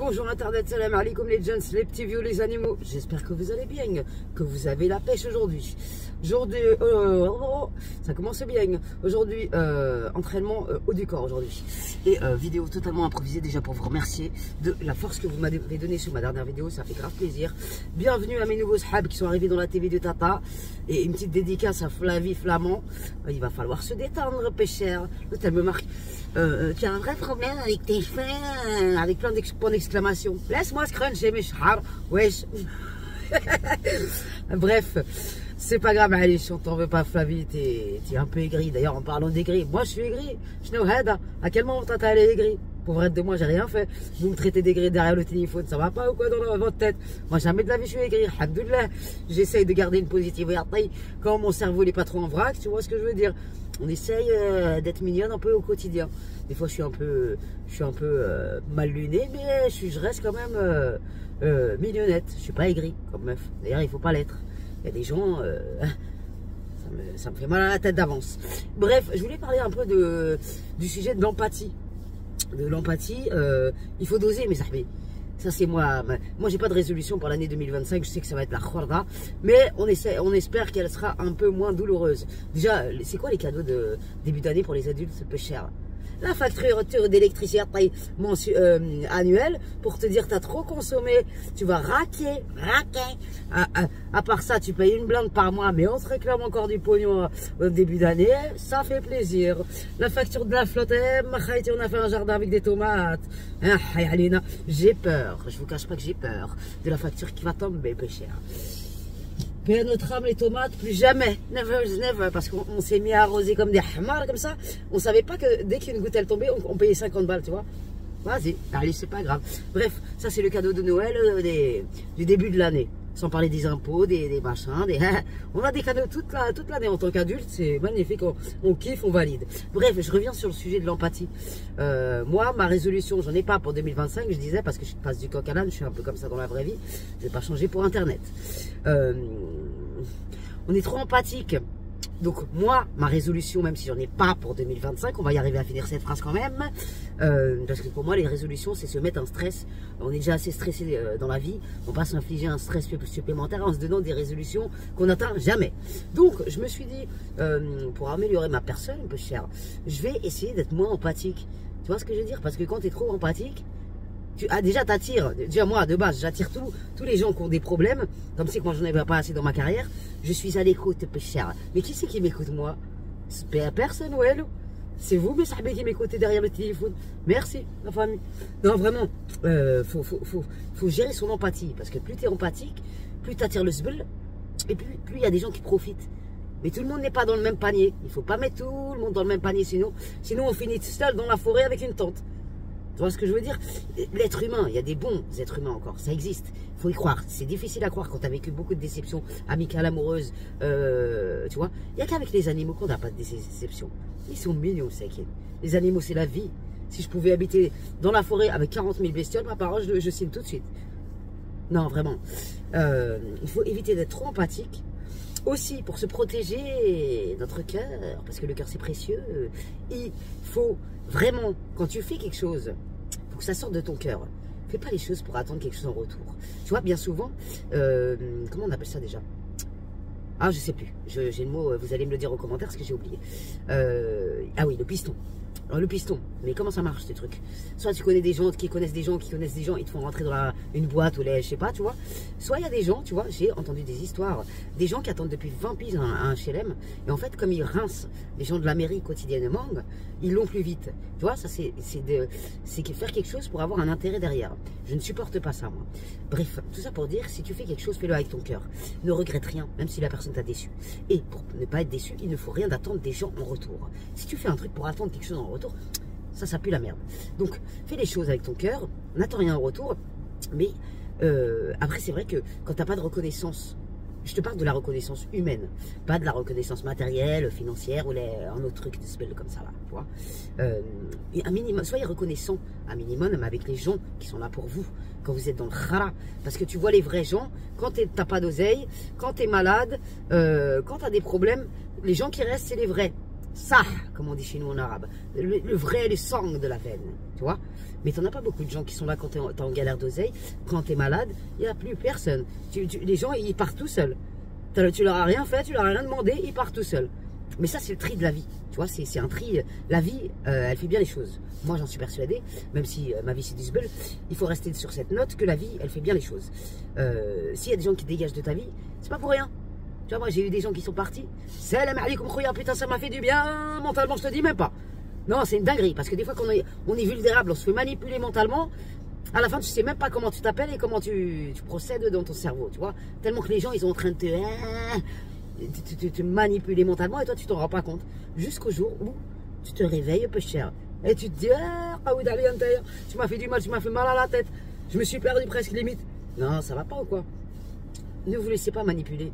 Bonjour Internet, salam alaikum les gens, les petits vieux, les animaux. J'espère que vous allez bien, que vous avez la pêche aujourd'hui. Aujourd'hui, ça commence bien. Aujourd'hui, entraînement haut du corps aujourd'hui. Et vidéo totalement improvisée déjà pour vous remercier de la force que vous m'avez donnée sur ma dernière vidéo. Ça fait grave plaisir. Bienvenue à mes nouveaux sahab qui sont arrivés dans la TV de Tata. Et une petite dédicace à Flavie Flamand. Il va falloir se détendre, pêcheur. L'autre, elle me marque. Tu as un vrai problème avec tes cheveux, avec plein points d'exclamation. Laisse-moi scruncher mes chars. Wesh. Bref, c'est pas grave, allez, si on t'en veut pas, Flavie, t'es un peu aigri. D'ailleurs, en parlant d'aigri, moi je suis aigri. Je n'ai à quel moment t'as allé aigri? Pour être de moi, j'ai rien fait. Vous me traitez d'aigri derrière le téléphone, ça va pas ou quoi dans votre tête? Moi, jamais de la vie, je suis aigri. Alhamdoulilah. J'essaye de garder une positivité. Quand mon cerveau n'est pas trop en vrac, tu vois ce que je veux dire? On essaye d'être mignonne un peu au quotidien. Des fois, je suis un peu mal luné, mais je reste quand même mignonnette. Je suis pas aigri comme meuf. D'ailleurs, il faut pas l'être. Il y a des gens, ça me fait mal à la tête d'avance. Bref, je voulais parler un peu du sujet de l'empathie. De l'empathie, il faut doser, mes amis. Ça, c'est moi. Moi, j'ai pas de résolution pour l'année 2025. Je sais que ça va être la khorda. Mais on espère qu'elle sera un peu moins douloureuse. Déjà, c'est quoi les cadeaux de début d'année pour les adultes? C'est peu cher. La facture d'électricité annuelle pour te dire t'as trop consommé, tu vas raquer. À part ça, tu payes une blinde par mois, mais on te réclame encore du pognon au début d'année, ça fait plaisir. La facture de la flotte, on a fait un jardin avec des tomates. J'ai peur, je vous cache pas que j'ai peur de la facture qui va tomber, peu cher. Puis à notre âme, les tomates, plus jamais, never, parce qu'on s'est mis à arroser comme des hamars, comme ça. On savait pas que dès qu'une goutte elle tombait, on payait 50 balles, tu vois. Vas-y, allez, c'est pas grave. Bref, ça c'est le cadeau de Noël du début de l'année. Sans parler des impôts, des machins, on a des cadeaux toute l'année en tant qu'adulte, c'est magnifique, on kiffe, on valide. Bref, je reviens sur le sujet de l'empathie. Moi, ma résolution, j'en ai pas pour 2025, je disais, parce que je passe du coq à l'âne, je suis un peu comme ça dans la vraie vie, je vais pas changer pour Internet. On est trop empathique. Donc moi, ma résolution, même si j'en ai pas pour 2025, on va y arriver à finir cette phrase quand même, parce que pour moi les résolutions c'est se mettre un stress. On est déjà assez stressé dans la vie, on va s'infliger un stress supplémentaire en se donnant des résolutions qu'on n'atteint jamais. Donc je me suis dit, pour améliorer ma personne un peu chère, je vais essayer d'être moins empathique. Tu vois ce que je veux dire? Parce que quand tu es trop empathique, déjà t'attires, déjà moi de base j'attire tous les gens qui ont des problèmes, comme c'est que moi j'en avais pas assez dans ma carrière, je suis à l'écoute, peu cher. Mais qui c'est qui m'écoute moi? Personne, ouais, c'est vous mes sahabés qui m'écoutez derrière le téléphone. Merci la famille. Non vraiment, faut gérer son empathie, parce que plus tu es empathique, plus tu attires le sbel, et plus il y a des gens qui profitent. Mais tout le monde n'est pas dans le même panier, il faut pas mettre tout le monde dans le même panier, sinon on finit seul dans la forêt avec une tente. Tu vois ce que je veux dire? L'être humain, il y a des bons êtres humains encore, ça existe. Il faut y croire. C'est difficile à croire quand tu as vécu beaucoup de déceptions amicales, amoureuses. Tu vois, il n'y a qu'avec les animaux qu'on n'a pas de déceptions. Ils sont mignons, c'est qui. Les animaux, c'est la vie. Si je pouvais habiter dans la forêt avec 40 000 bestioles, ma parole, je signe tout de suite. Non, vraiment. Il faut éviter d'être trop empathique. Aussi, pour se protéger notre cœur, parce que le cœur c'est précieux, il faut vraiment, quand tu fais quelque chose, il faut que ça sorte de ton cœur. Fais pas les choses pour attendre quelque chose en retour. Tu vois, bien souvent, comment on appelle ça déjà? Ah, je sais plus. J'ai le mot, vous allez me le dire en commentaire parce que j'ai oublié. Ah oui, le piston. Le piston, mais comment ça marche ces trucs? Soit tu connais des gens qui connaissent des gens qui connaissent des gens, ils te font rentrer dans une boîte ou je sais pas, tu vois. Soit il y a des gens, tu vois, j'ai entendu des histoires, des gens qui attendent depuis 20 piges un HLM, et en fait, comme ils rincent les gens de la mairie quotidiennement, ils l'ont plus vite. Tu vois, ça c'est faire quelque chose pour avoir un intérêt derrière. Je ne supporte pas ça, moi. Bref, tout ça pour dire, si tu fais quelque chose, fais-le avec ton cœur. Ne regrette rien, même si la personne t'a déçu. Et pour ne pas être déçu, il ne faut rien d'attendre des gens en retour. Si tu fais un truc pour attendre quelque chose en retour, ça pue la merde. Donc, fais les choses avec ton cœur, n'attends rien en retour, mais après, c'est vrai que quand tu n'as pas de reconnaissance, je te parle de la reconnaissance humaine, pas de la reconnaissance matérielle, financière ou un autre truc de spell comme ça là, tu vois. Et un minimum, soyez reconnaissant, un minimum, même avec les gens qui sont là pour vous, quand vous êtes dans le khara, parce que tu vois les vrais gens, quand t'as pas d'oseille, quand tu es malade, quand tu as des problèmes, les gens qui restent, c'est les vrais. ça, comme on dit chez nous en arabe, le vrai, le sang de la veine, tu vois. Mais t'en as pas beaucoup de gens qui sont là quand t'es en galère d'oseille, quand t'es malade, il n'y a plus personne. Les gens, ils partent tout seuls. Tu leur as rien fait, tu leur as rien demandé, ils partent tout seuls. Mais ça, c'est le tri de la vie. Tu vois, c'est un tri. La vie, elle fait bien les choses. Moi, j'en suis persuadé, même si ma vie, c'est du zbeul, il faut rester sur cette note que la vie, elle fait bien les choses. S'il y a des gens qui dégagent de ta vie, c'est pas pour rien. Tu vois, moi, j'ai eu des gens qui sont partis. Salam alaikum, khoya, putain, ça m'a fait du bien. Mentalement, je te dis même pas. Non, c'est une dinguerie. Parce que des fois, quand on est vulnérable, on se fait manipuler mentalement. À la fin, tu sais même pas comment tu t'appelles et comment tu procèdes dans ton cerveau. Tu vois, tellement que les gens, ils sont en train de te manipuler mentalement et toi, tu t'en rends pas compte. Jusqu'au jour où tu te réveilles, peu cher. Et tu te dis, ah oui, d'aller intérieur, tu m'as fait du mal, tu m'as fait mal à la tête. Je me suis perdu presque limite. Non, ça va pas ou quoi? Ne vous laissez pas manipuler.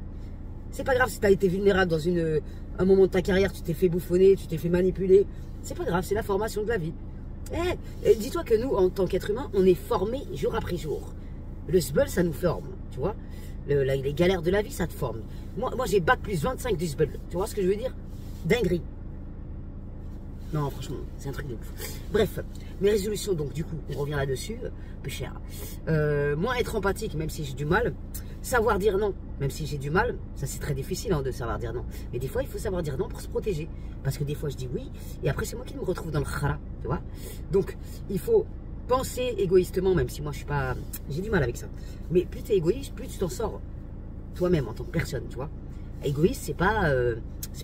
C'est pas grave si tu as été vulnérable dans un moment de ta carrière, tu t'es fait bouffonner, tu t'es fait manipuler. C'est pas grave, c'est la formation de la vie. Et dis-toi que nous, en tant qu'être humain, on est formé jour après jour. Le sbeul, ça nous forme, tu vois. Les galères de la vie, ça te forme. Moi j'ai bac plus 25 du sbeul. Tu vois ce que je veux dire? Dinguerie. Non, franchement, c'est un truc de ouf. Bref, mes résolutions, donc du coup, on revient là-dessus, peu cher. Moi, être empathique, même si j'ai du mal. Savoir dire non, même si j'ai du mal. Ça, c'est très difficile hein, de savoir dire non. Mais des fois, il faut savoir dire non pour se protéger. Parce que des fois, je dis oui, et après, c'est moi qui me retrouve dans le khara, tu vois. Donc, il faut penser égoïstement, même si moi, je suis pas... J'ai du mal avec ça. Mais plus tu es égoïste, plus tu t'en sors toi-même en tant que personne, tu vois. Égoïste, c'est pas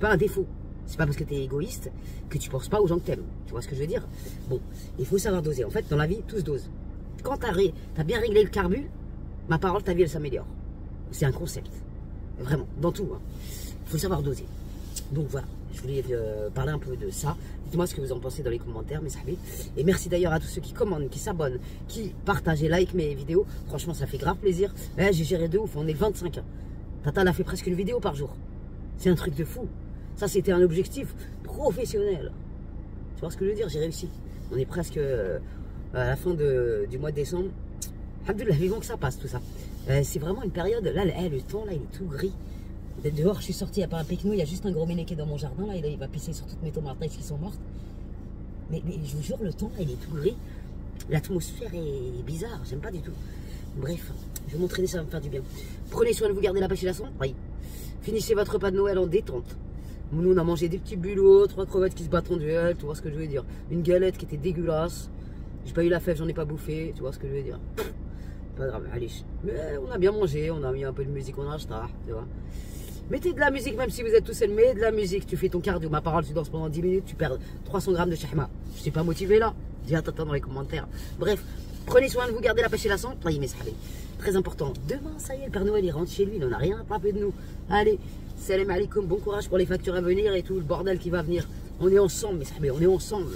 un défaut. C'est pas parce que tu es égoïste que tu penses pas aux gens que tu aimes. Tu vois ce que je veux dire? Bon, il faut savoir doser. En fait, dans la vie, tout se dose. Quand tu as bien réglé le carbu, ma parole, ta vie, elle s'améliore. C'est un concept. Vraiment, dans tout. Il faut savoir doser. Donc voilà, je voulais parler un peu de ça. Dites-moi ce que vous en pensez dans les commentaires, mes sahabis. Et merci d'ailleurs à tous ceux qui commandent, qui s'abonnent, qui partagent et like mes vidéos. Franchement, ça fait grave plaisir. J'ai géré de ouf, on est 25. Tata, elle a fait presque une vidéo par jour. C'est un truc de fou. Ça, c'était un objectif professionnel. Tu vois ce que je veux dire? J'ai réussi. On est presque à la fin du mois de décembre. Alhamdoulilah, vivons que ça passe tout ça. C'est vraiment une période, là, le temps, là, il est tout gris. Dehors, je suis sorti, il n'y a pas un pécnou, il y a juste un gros méné qui est dans mon jardin, là, il va pisser sur toutes mes tomates qui sont mortes. Mais je vous jure, le temps, là, il est tout gris. L'atmosphère est bizarre, j'aime pas du tout. Bref, je vais m'entraîner, ça va me faire du bien. Prenez soin de vous, gardez la pêche et la sonde. Oui. Finissez votre repas de Noël en détente. Nous, on a mangé des petits bulots, 3 crevettes qui se battent en duel, tu vois ce que je veux dire. Une galette qui était dégueulasse. J'ai pas eu la fève, j'en ai pas bouffé, tu vois ce que je veux dire. Pas grave, allez. Mais on a bien mangé, on a mis un peu de musique, on a acheté, tu vois. Mettez de la musique, même si vous êtes tout seul, mets de la musique. Tu fais ton cardio, ma parole, tu danses pendant 10 minutes, tu perds 300 grammes de shahma. Je t'ai pas motivé là? Dis attends dans les commentaires. Bref, prenez soin de vous, gardez la pêche et la santé. Très important. Demain, ça y est, le Père Noël, il rentre chez lui, il n'en a rien à frapper de nous. Allez, salam alaikum, bon courage pour les factures à venir et tout le bordel qui va venir. On est ensemble, mes sahabis, on est ensemble.